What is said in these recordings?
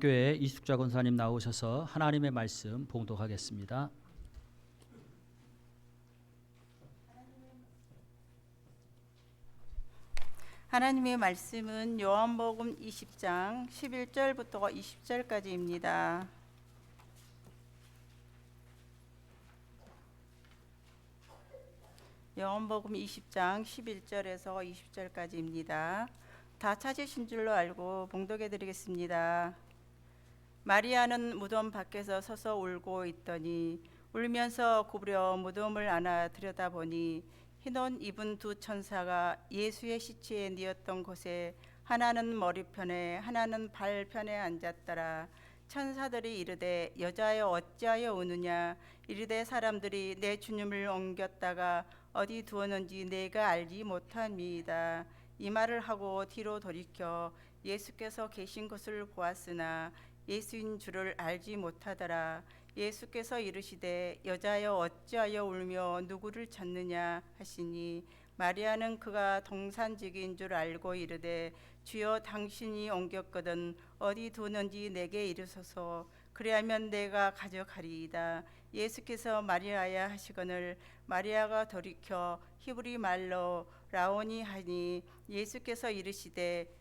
교회 이숙자 권사님 나오셔서 하나님의 말씀 봉독하겠습니다. 하나님의 말씀은 요한복음 20장 11절부터 20절까지입니다. 요한복음 20장 11절에서 20절까지입니다. 다 찾으신 줄로 알고 봉독해 드리겠습니다. 마리아는 무덤 밖에서 서서 울고 있더니 울면서 구부려 무덤을 안아 들여다보니 흰옷 입은 두 천사가 예수의 시체에 뉘었던 곳에 하나는 머리편에 하나는 발편에 앉았더라. 천사들이 이르되 여자여 어찌하여 우느냐. 이르되 사람들이 내 주님을 옮겼다가 어디 두었는지 내가 알지 못함이이다. 이 말을 하고 뒤로 돌이켜 예수께서 계신 것을 보았으나 예수인 줄을 알지 못하더라. 예수께서 이르시되 여자여 어찌하여 울며 누구를 찾느냐 하시니 마리아는 그가 동산직인 줄 알고 이르되 주여 당신이 옮겼거든 어디 두는지 내게 이르소서. 그리하면 내가 가져가리이다. 예수께서 마리아야 하시거늘 마리아가 돌이켜 히브리 말로 라오니 하니 예수께서 이르시되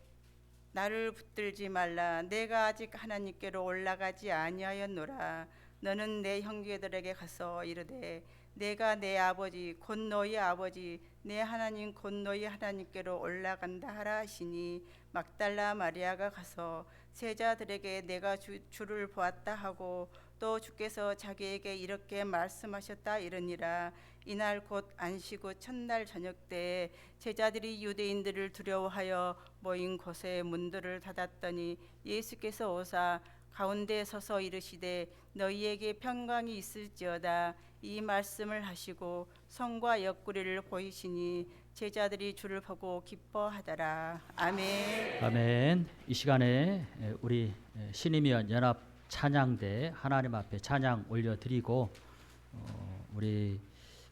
나를 붙들지 말라. 내가 아직 하나님께로 올라가지 아니하였노라. 너는 내 형제들에게 가서 이르되 내가 내 아버지 곧 너희 아버지 내 하나님 곧 너희 하나님께로 올라간다 하라 하시니 막달라 마리아가 가서 세자들에게 내가 주를 보았다 하고 또 주께서 자기에게 이렇게 말씀하셨다 이르니라. 이날 곧 안식 후 첫날 저녁 때에 제자들이 유대인들을 두려워하여 모인 곳에 문들을 닫았더니 예수께서 오사 가운데 서서 이르시되 너희에게 평강이 있을지어다. 이 말씀을 하시고 성과 옆구리를 보이시니 제자들이 주를 보고 기뻐하더라. 아멘. 아멘. 이 시간에 우리 신임위원 연합 찬양대 하나님 앞에 찬양 올려드리고 우리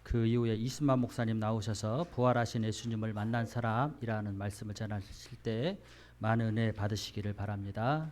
그 이후에 이승만 목사님 나오셔서 부활하신 예수님을 만난 사람이라는 말씀을 전하실 때 많은 은혜 받으시기를 바랍니다.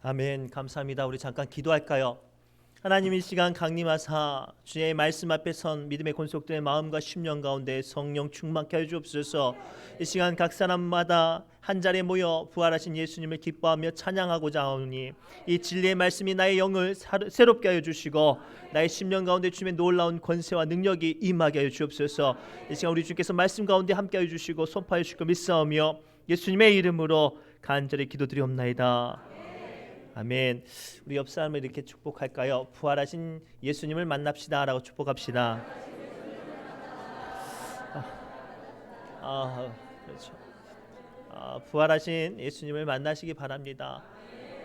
아멘. 감사합니다. 우리 잠깐 기도할까요? 하나님, 이 시간 강림하사 주의 말씀 앞에 선 믿음의 권속들의 마음과 심령 가운데 성령 충만케 해 주옵소서. 이 시간 각 사람마다 한 자리에 모여 부활하신 예수님을 기뻐하며 찬양하고자 하오니 이 진리의 말씀이 나의 영을 새롭게 하여 주시고 나의 심령 가운데 주님의 놀라운 권세와 능력이 임하게 하여 주옵소서. 이 시간 우리 주께서 말씀 가운데 함께 하여 주시고 선포하여 주실 것 믿사오며 예수님의 이름으로 간절히 기도드리옵나이다. 아멘. 우리 옆 사람을 이렇게 축복할까요? 부활하신 예수님을 만납시다라고 축복합시다. 그렇죠. 부활하신 예수님을 만나시기 바랍니다.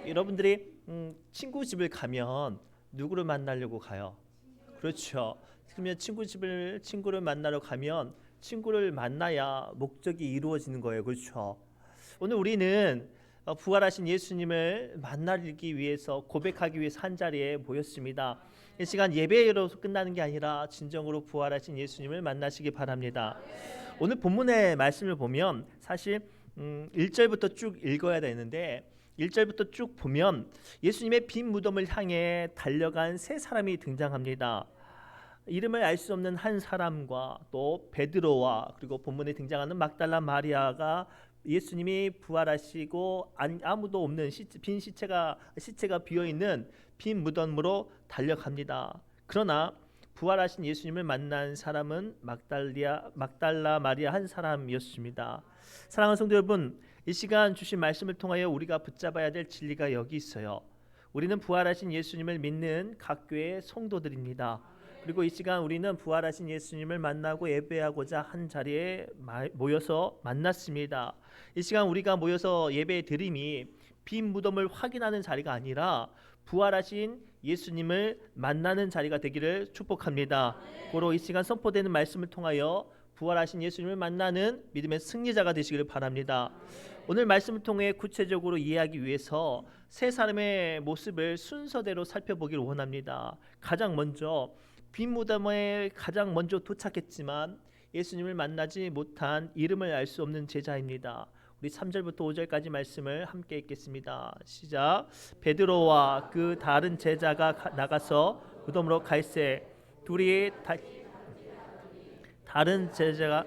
여러분들이 친구 집을 가면 누구를 만나려고 가요? 그렇죠. 그러면 친구를 만나러 가면 친구를 만나야 목적이 이루어지는 거예요. 그렇죠. 오늘 우리는 부활하신 예수님을 만나기 위해서 고백하기 위해서 한 자리에 모였습니다. 이 시간 예배로 끝나는 게 아니라 진정으로 부활하신 예수님을 만나시기 바랍니다. 오늘 본문의 말씀을 보면 사실 1절부터 쭉 읽어야 되는데 1절부터 쭉 보면 예수님의 빈 무덤을 향해 달려간 세 사람이 등장합니다. 이름을 알 수 없는 한 사람과 또 베드로와 그리고 본문에 등장하는 막달라 마리아가 예수님이 부활하시고 아무도 없는 빈 시체가 비어 있는 빈 무덤으로 달려갑니다. 그러나 부활하신 예수님을 만난 사람은 막달라 마리아 한 사람이었습니다. 사랑하는 성도 여러분, 이 시간 주신 말씀을 통하여 우리가 붙잡아야 될 진리가 여기 있어요. 우리는 부활하신 예수님을 믿는 각 교회의 성도들입니다. 그리고 이 시간 우리는 부활하신 예수님을 만나고 예배하고자 한 자리에 모여서 만났습니다. 이 시간 우리가 모여서 예배 드림이 빈 무덤을 확인하는 자리가 아니라 부활하신 예수님을 만나는 자리가 되기를 축복합니다. 고로 이 시간 선포되는 말씀을 통하여 부활하신 예수님을 만나는 믿음의 승리자가 되시기를 바랍니다. 오늘 말씀을 통해 구체적으로 이해하기 위해서 세 사람의 모습을 순서대로 살펴보기를 원합니다. 가장 먼저 빈 무덤에 가장 먼저 도착했지만 예수님을 만나지 못한 이름을 알 수 없는 제자입니다. 우리 3절부터 5절까지 말씀을 함께 읽겠습니다. 시작. 베드로와 그 다른 제자가 나가서 무덤으로 갈새 둘이 다른 제자가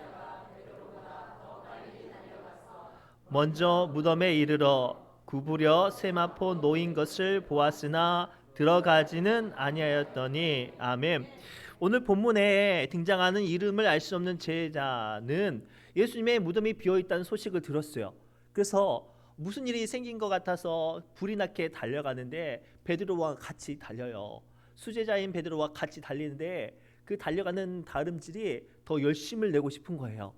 먼저 무덤에 이르러 구부려 세마포 놓인 것을 보았으나 들어가지는 아니하였더니. 아멘. 오늘 본문에 등장하는 이름을 알 수 없는 제자는 예수님의 무덤이 비어있다는 소식을 들었어요. 그래서 무슨 일이 생긴 것 같아서 불이 나게 달려가는데 베드로와 같이 달려요. 수제자인 베드로와 같이 달리는데 그 달려가는 다름질이 더 열심을 내고 싶은 거예요.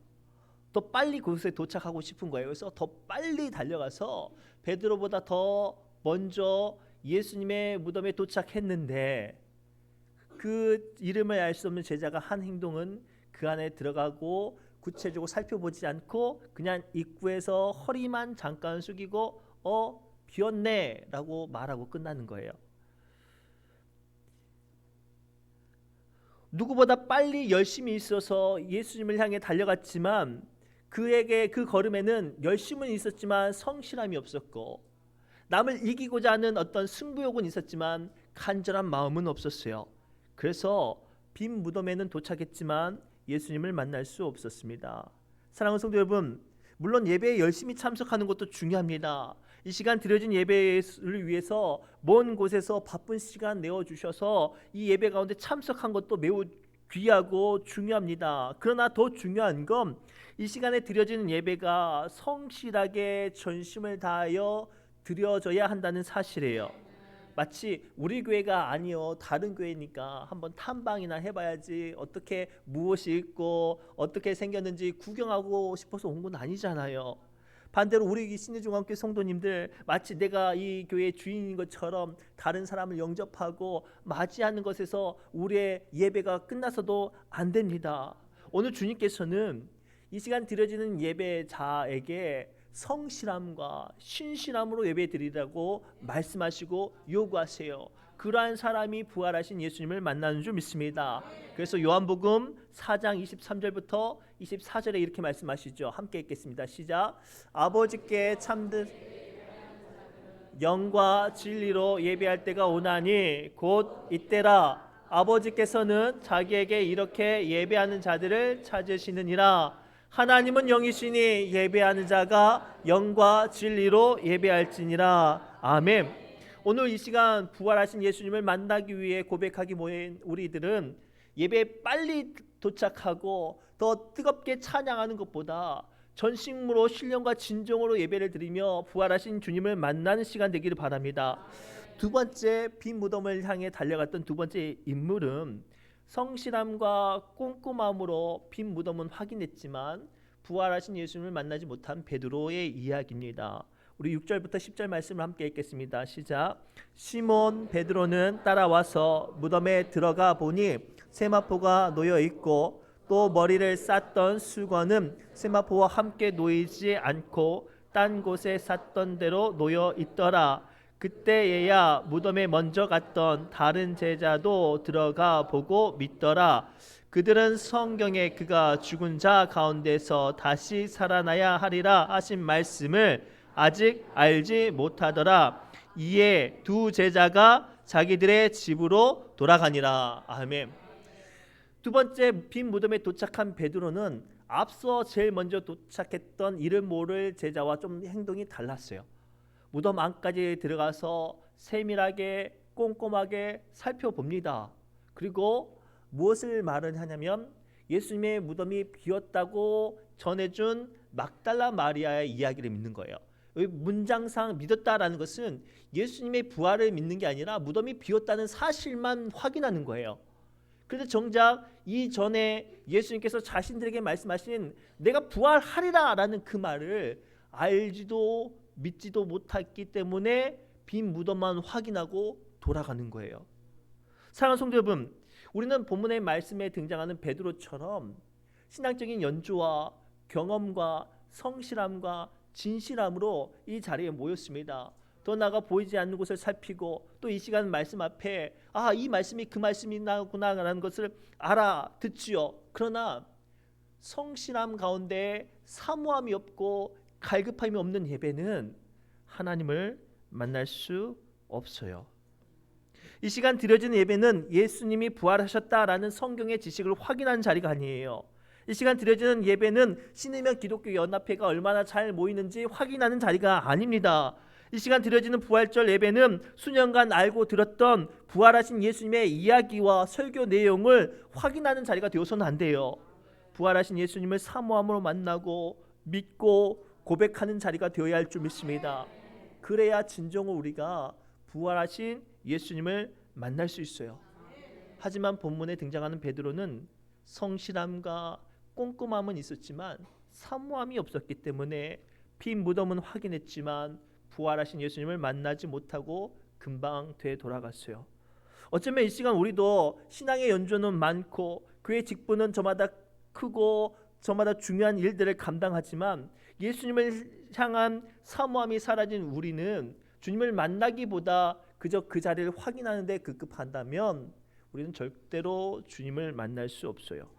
더 빨리 그곳에 도착하고 싶은 거예요. 그래서 더 빨리 달려가서 베드로보다 더 먼저 예수님의 무덤에 도착했는데 그 이름을 알 수 없는 제자가 한 행동은 그 안에 들어가고 구체적으로 살펴보지 않고 그냥 입구에서 허리만 잠깐 숙이고 비었네 라고 말하고 끝나는 거예요. 누구보다 빨리 열심히 있어서 예수님을 향해 달려갔지만 그에게 그 걸음에는 열심은 있었지만 성실함이 없었고 남을 이기고자 하는 어떤 승부욕은 있었지만 간절한 마음은 없었어요. 그래서 빈 무덤에는 도착했지만 예수님을 만날 수 없었습니다. 사랑하는 성도 여러분, 물론 예배에 열심히 참석하는 것도 중요합니다. 이 시간 드려진 예배를 위해서 먼 곳에서 바쁜 시간 내어주셔서 이 예배 가운데 참석한 것도 매우 귀하고 중요합니다. 그러나 더 중요한 건 이 시간에 드려지는 예배가 성실하게 전심을 다하여 드려져야 한다는 사실이에요. 마치 우리 교회가 아니요 다른 교회니까 한번 탐방이나 해봐야지 어떻게 무엇이 있고 어떻게 생겼는지 구경하고 싶어서 온 건 아니잖아요. 반대로 우리 신의중앙교회 성도님들 마치 내가 이 교회의 주인인 것처럼 다른 사람을 영접하고 맞이하는 것에서 우리의 예배가 끝나서도 안 됩니다. 오늘 주님께서는 이 시간 드려지는 예배자에게 성실함과 신실함으로 예배드리라고 말씀하시고 요구하세요. 그러한 사람이 부활하신 예수님을 만나는 줄 믿습니다. 그래서 요한복음 4장 23절부터 24절에 이렇게 말씀하시죠. 함께 읽겠습니다. 시작. 아버지께 참된 영과 진리로 예배할 때가 오나니 곧 이때라. 아버지께서는 자기에게 이렇게 예배하는 자들을 찾으시느니라. 하나님은 영이시니 예배하는 자가 영과 진리로 예배할지니라. 아멘. 오늘 이 시간 부활하신 예수님을 만나기 위해 고백하기 모인 우리들은 예배에 빨리 도착하고 더 뜨겁게 찬양하는 것보다 전심으로 신령과 진정으로 예배를 드리며 부활하신 주님을 만나는 시간 되기를 바랍니다. 두 번째 빈 무덤을 향해 달려갔던 두 번째 인물은 성실함과 꼼꼼함으로 빈 무덤은 확인했지만 부활하신 예수님을 만나지 못한 베드로의 이야기입니다. 우리 6절부터 10절 말씀을 함께 읽겠습니다. 시작. 시몬 베드로는 따라와서 무덤에 들어가 보니 세마포가 놓여 있고 또 머리를 쌌던 수건은 세마포와 함께 놓이지 않고 딴 곳에 쌌던 대로 놓여 있더라. 그때에야 무덤에 먼저 갔던 다른 제자도 들어가 보고 믿더라. 그들은 성경에 그가 죽은 자 가운데서 다시 살아나야 하리라 하신 말씀을 아직 알지 못하더라. 이에 두 제자가 자기들의 집으로 돌아가니라. 아멘. 두 번째 빈 무덤에 도착한 베드로는 앞서 제일 먼저 도착했던 이름 모를 제자와 좀 행동이 달랐어요. 무덤 안까지 들어가서 세밀하게 꼼꼼하게 살펴봅니다. 그리고 무엇을 말을 하냐면 예수님의 무덤이 비었다고 전해준 막달라 마리아의 이야기를 믿는 거예요. 문장상 믿었다라는 것은 예수님의 부활을 믿는 게 아니라 무덤이 비었다는 사실만 확인하는 거예요. 그런데 정작 이전에 예수님께서 자신들에게 말씀하신 내가 부활하리라 라는 그 말을 알지도 믿지도 못했기 때문에 빈 무덤만 확인하고 돌아가는 거예요. 사랑하는 성도 여러분, 우리는 본문의 말씀에 등장하는 베드로처럼 신앙적인 연주와 경험과 성실함과 진실함으로 이 자리에 모였습니다. 더 나아가 보이지 않는 곳을 살피고 또 이 시간 말씀 앞에 이 말씀이 그 말씀이구나라는 것을 알아듣지요. 그러나 성실함 가운데 사모함이 없고 갈급함이 없는 예배는 하나님을 만날 수 없어요. 이 시간 드려지는 예배는 예수님이 부활하셨다라는 성경의 지식을 확인하는 자리가 아니에요. 이 시간 드려지는 예배는 신이면 기독교 연합회가 얼마나 잘 모이는지 확인하는 자리가 아닙니다. 이 시간 드려지는 부활절 예배는 수년간 알고 들었던 부활하신 예수님의 이야기와 설교 내용을 확인하는 자리가 되어서는 안 돼요. 부활하신 예수님을 사모함으로 만나고 믿고 고백하는 자리가 되어야 할 줄 믿습니다. 그래야 진정으로 우리가 부활하신 예수님을 만날 수 있어요. 하지만 본문에 등장하는 베드로는 성실함과 꼼꼼함은 있었지만 사모함이 없었기 때문에 빈 무덤은 확인했지만 부활하신 예수님을 만나지 못하고 금방 되돌아갔어요. 어쩌면 이 시간 우리도 신앙의 연조는 많고 교회 직분은 저마다 크고 저마다 중요한 일들을 감당하지만 예수님을 향한 사모함이 사라진 우리는 주님을 만나기보다 그저 그 자리를 확인하는 데 급급한다면 우리는 절대로 주님을 만날 수 없어요.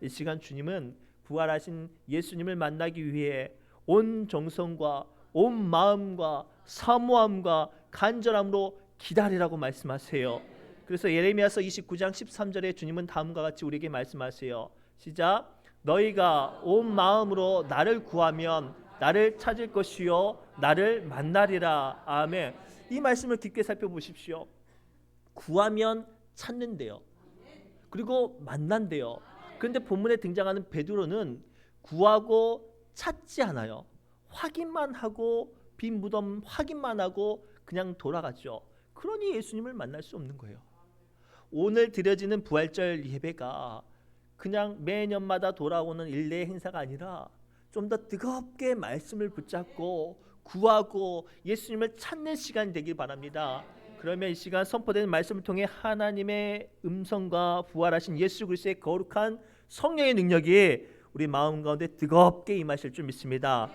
이 시간 주님은 부활하신 예수님을 만나기 위해 온 정성과 온 마음과 사모함과 간절함으로 기다리라고 말씀하세요. 그래서 예레미야서 29장 13절에 주님은 다음과 같이 우리에게 말씀하세요. 시작. 너희가 온 마음으로 나를 구하면 나를 찾을 것이요 나를 만나리라. 아멘. 이 말씀을 깊게 살펴보십시오. 구하면 찾는데요. 그리고 만난대요. 그런데 본문에 등장하는 베드로는 구하고 찾지 않아요. 확인만 하고 빈 무덤 확인만 하고 그냥 돌아가죠. 그러니 예수님을 만날 수 없는 거예요. 오늘 드려지는 부활절 예배가 그냥 매년마다 돌아오는 일례 행사가 아니라 좀 더 뜨겁게 말씀을 붙잡고 구하고 예수님을 찾는 시간이 되길 바랍니다. 그러면 이 시간 선포되는 말씀을 통해 하나님의 음성과 부활하신 예수 그리스도의 거룩한 성령의 능력이 우리 마음 가운데 뜨겁게 임하실 줄 믿습니다.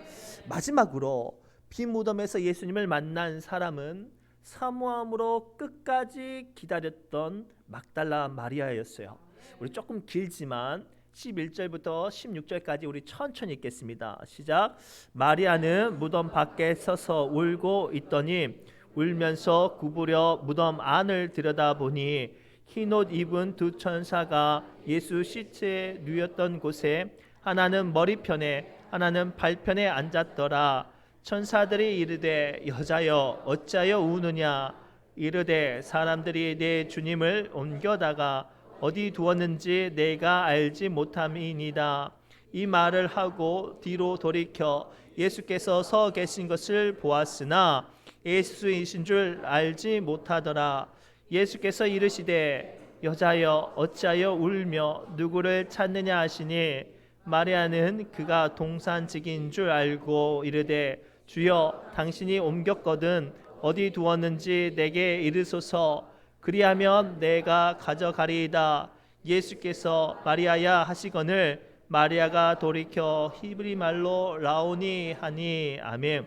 마지막으로 빈 무덤에서 예수님을 만난 사람은 사모함으로 끝까지 기다렸던 막달라 마리아였어요. 우리 조금 길지만 11절부터 16절까지 우리 천천히 읽겠습니다. 시작. 마리아는 무덤 밖에 서서 울고 있더니 울면서 구부려 무덤 안을 들여다보니 흰옷 입은 두 천사가 예수 시체에 누웠던 곳에 하나는 머리편에 하나는 발편에 앉았더라. 천사들이 이르되 여자여 어찌하여 우느냐. 이르되 사람들이 내 주님을 옮겨다가 어디 두었는지 내가 알지 못함이니이다. 이 말을 하고 뒤로 돌이켜 예수께서 서 계신 것을 보았으나 예수이신 줄 알지 못하더라. 예수께서 이르시되 여자여 어찌하여 울며 누구를 찾느냐 하시니 마리아는 그가 동산직인 줄 알고 이르되 주여 당신이 옮겼거든 어디 두었는지 내게 이르소서. 그리하면 내가 가져가리이다. 예수께서 마리아야 하시거늘 마리아가 돌이켜 히브리 말로 라오니 하니. 아멘.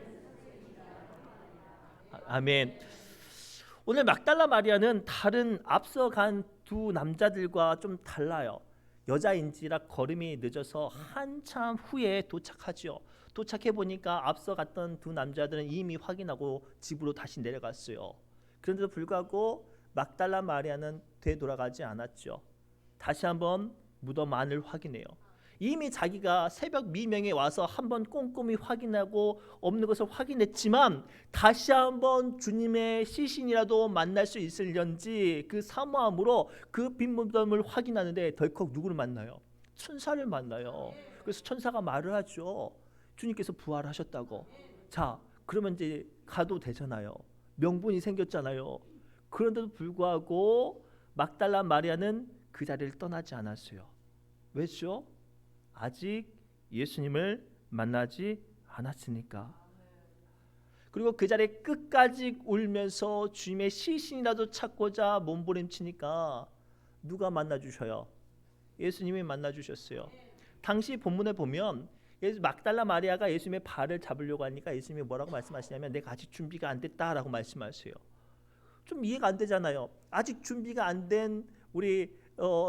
아멘. 오늘 막달라 마리아는 다른 앞서간 두 남자들과 좀 달라요. 여자인지라 걸음이 늦어서 한참 후에 도착하죠. 도착해 보니까 앞서 갔던 두 남자들은 이미 확인하고 집으로 다시 내려갔어요. 그런데도 불구하고 막달라 마리아는 되돌아가지 않았죠. 다시 한번 무덤 안을 확인해요. 이미 자기가 새벽 미명에 와서 한번 꼼꼼히 확인하고 없는 것을 확인했지만 다시 한번 주님의 시신이라도 만날 수 있을런지 그 사모함으로 그 빈 무덤을 확인하는데 덜컥 누구를 만나요? 천사를 만나요. 그래서 천사가 말을 하죠. 주님께서 부활하셨다고. 자, 그러면 이제 가도 되잖아요. 명분이 생겼잖아요. 그런데도 불구하고 막달라 마리아는 그 자리를 떠나지 않았어요. 왜죠? 아직 예수님을 만나지 않았으니까. 그리고 그 자리에 끝까지 울면서 주님의 시신이라도 찾고자 몸부림치니까 누가 만나주셔요? 예수님이 만나주셨어요. 당시 본문에 보면 막달라 마리아가 예수님의 발을 잡으려고 하니까 예수님이 뭐라고 말씀하시냐면 내가 아직 준비가 안 됐다라고 말씀하세요. 좀 이해가 안 되잖아요. 아직 준비가 안 된 우리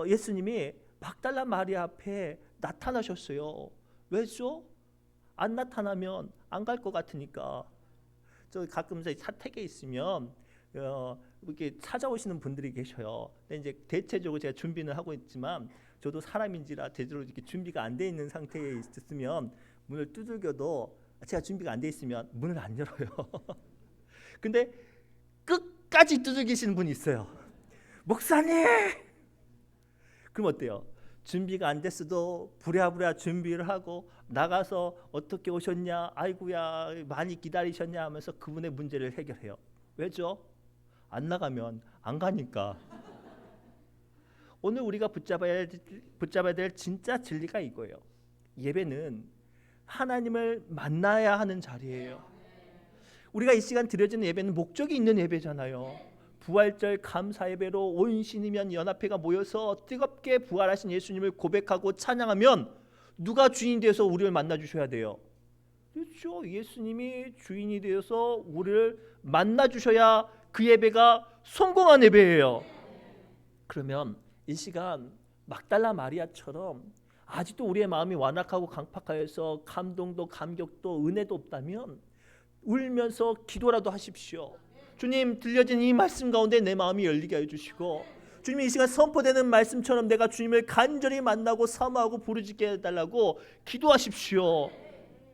예수님이 막달라 마리아 앞에 나타나셨어요. 왜죠? 안 나타나면 안 갈 것 같으니까. 저 가끔 사택에 있으면 이렇게 찾아오시는 분들이 계셔요. 근데 이제 대체적으로 제가 준비는 하고 있지만 저도 사람인지라 제대로 이렇게 준비가 안 돼 있는 상태에 있으면 문을 두들겨도 제가 준비가 안 돼 있으면 문을 안 열어요. 근데 끝까지 두들기시는 분이 있어요. 목사님! 그럼 어때요? 준비가 안 됐어도 부랴부랴 준비를 하고 나가서 어떻게 오셨냐, 아이고야 많이 기다리셨냐 하면서 그분의 문제를 해결해요. 왜죠? 안 나가면 안 가니까. 오늘 우리가 붙잡아야 될 진짜 진리가 이거예요. 예배는 하나님을 만나야 하는 자리예요. 우리가 이 시간 드려지는 예배는 목적이 있는 예배잖아요. 부활절 감사 예배로 온 신이면 연합회가 모여서 뜨겁게 부활하신 예수님을 고백하고 찬양하면 누가 주인이 되어서 우리를 만나 주셔야 돼요? 그렇죠. 예수님이 주인이 되어서 우리를 만나 주셔야 그 예배가 성공한 예배예요. 그러면 이 시간 막달라 마리아처럼 아직도 우리의 마음이 완악하고 강팍하여서 감동도 감격도 은혜도 없다면 울면서 기도라도 하십시오. 주님, 들려진 이 말씀 가운데 내 마음이 열리게 해주시고 주님 이 시간 선포되는 말씀처럼 내가 주님을 간절히 만나고 사모하고 부르짖게 해달라고 기도하십시오.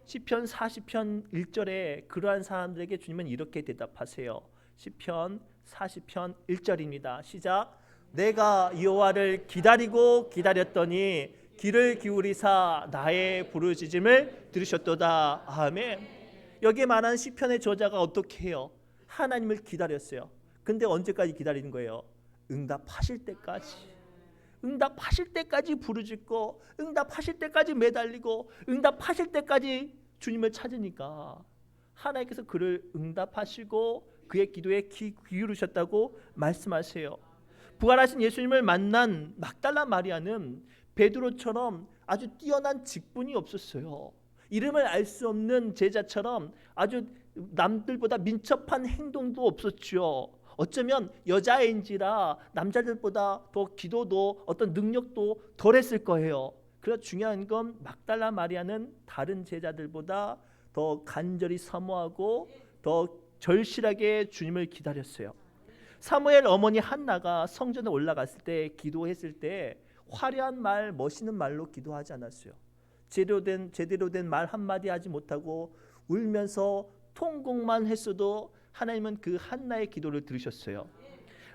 시편 40편 1절에 그러한 사람들에게 주님은 이렇게 대답하세요. 시편 40편 1절입니다. 시작. 내가 여호와를 기다리고 기다렸더니 귀를 기울이사 나의 부르짖음을 들으셨도다. 아멘. 여기에 말하는 시편의 저자가 어떻게 해요? 하나님을 기다렸어요. 근데 언제까지 기다리는 거예요? 응답하실 때까지. 응답하실 때까지 부르짖고 응답하실 때까지 매달리고 응답하실 때까지 주님을 찾으니까 하나님께서 그를 응답하시고 그의 기도에 귀 기울이셨다고 말씀하세요. 부활하신 예수님을 만난 막달라 마리아는 베드로처럼 아주 뛰어난 직분이 없었어요. 이름을 알 수 없는 제자처럼 아주 남들보다 민첩한 행동도 없었죠. 어쩌면 여자인지라 남자들보다 더 기도도 어떤 능력도 덜했을 거예요. 그래서 중요한 건 막달라 마리아는 다른 제자들보다 더 간절히 사모하고 더 절실하게 주님을 기다렸어요. 사무엘 어머니 한나가 성전에 올라갔을 때 기도했을 때 화려한 말, 멋있는 말로 기도하지 않았어요. 제대로 된 말 한마디 하지 못하고 울면서 통곡만 했어도 하나님은 그 한나의 기도를 들으셨어요.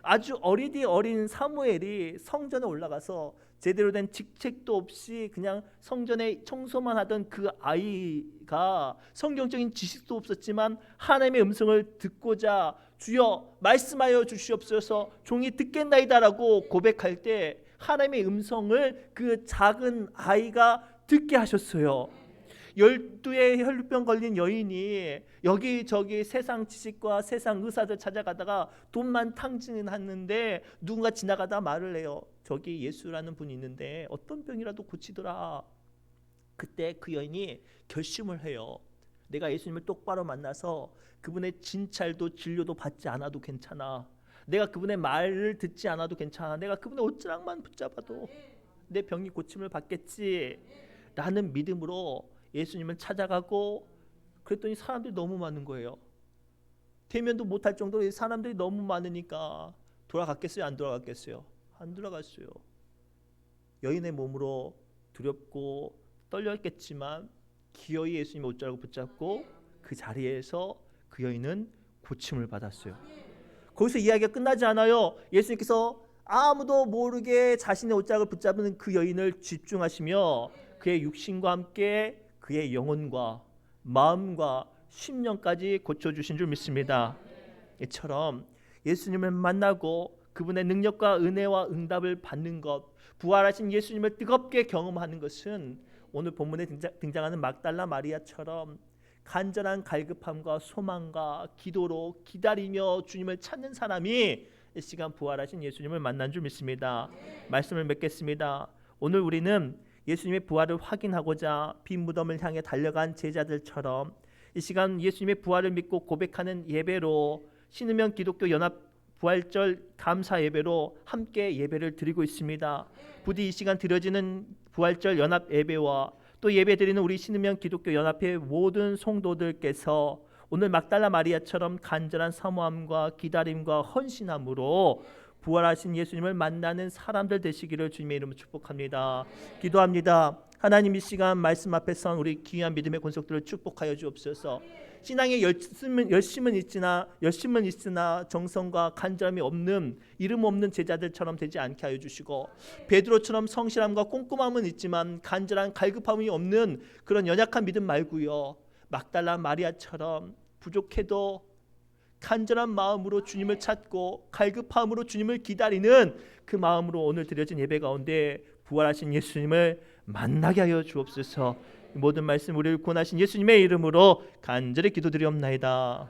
아주 어린 사무엘이 성전에 올라가서 제대로 된 직책도 없이 그냥 성전에 청소만 하던 그 아이가 성경적인 지식도 없었지만 하나님의 음성을 듣고자 주여 말씀하여 주시옵소서 종이 듣겠나이다라고 고백할 때 하나님의 음성을 그 작은 아이가 듣게 하셨어요. 12의 혈루병 걸린 여인이 여기저기 세상 지식과 세상 의사들 찾아가다가 돈만 탕진하는데 누군가 지나가다 말을 해요. 저기 예수라는 분이 있는데 어떤 병이라도 고치더라. 그때 그 여인이 결심을 해요. 내가 예수님을 똑바로 만나서 그분의 진찰도 진료도 받지 않아도 괜찮아. 내가 그분의 말을 듣지 않아도 괜찮아. 내가 그분의 옷자락만 붙잡아도 내 병이 고침을 받겠지 라는 믿음으로 예수님을 찾아가고 그랬더니 사람들이 너무 많은 거예요. 대면도 못할 정도로 사람들이 너무 많으니까 돌아갔겠어요? 안 돌아갔겠어요? 안 돌아갔어요. 여인의 몸으로 두렵고 떨렸겠지만 기어이 예수님의 옷자락을 붙잡고 그 자리에서 그 여인은 고침을 받았어요. 거기서 이야기가 끝나지 않아요. 예수님께서 아무도 모르게 자신의 옷자락을 붙잡은 그 여인을 집중하시며 그의 육신과 함께 그의 영혼과 마음과 심령까지 고쳐주신 줄 믿습니다. 이처럼 예수님을 만나고 그분의 능력과 은혜와 응답을 받는 것, 부활하신 예수님을 뜨겁게 경험하는 것은 오늘 본문에 등장하는 막달라 마리아처럼 간절한 갈급함과 소망과 기도로 기다리며 주님을 찾는 사람이 이 시간 부활하신 예수님을 만난 줄 믿습니다. 말씀을 맺겠습니다. 오늘 우리는 예수님의 부활을 확인하고자 빈 무덤을 향해 달려간 제자들처럼 이 시간 예수님의 부활을 믿고 고백하는 예배로 신으면 기독교 연합 부활절 감사 예배로 함께 예배를 드리고 있습니다. 부디 이 시간 드려지는 부활절 연합 예배와 또 예배 드리는 우리 신으면 기독교 연합회 모든 성도들께서 오늘 막달라 마리아처럼 간절한 사모함과 기다림과 헌신함으로 부활하신 예수님을 만나는 사람들 되시기를 주님의 이름으로 축복합니다. 기도합니다. 하나님 이 시간 말씀 앞에 선 우리 귀한 믿음의 권속들을 축복하여 주옵소서. 신앙의 열심은 있으나 정성과 간절함이 없는 이름 없는 제자들처럼 되지 않게 하여 주시고 베드로처럼 성실함과 꼼꼼함은 있지만 간절한 갈급함이 없는 그런 연약한 믿음 말고요. 막달라 마리아처럼 부족해도 간절한 마음으로 주님을 찾고 갈급함으로 주님을 기다리는 그 마음으로 오늘 드려진 예배 가운데 부활하신 예수님을 만나게 하여 주옵소서. 모든 말씀 우리를 구원하신 예수님의 이름으로 간절히 기도드리옵나이다.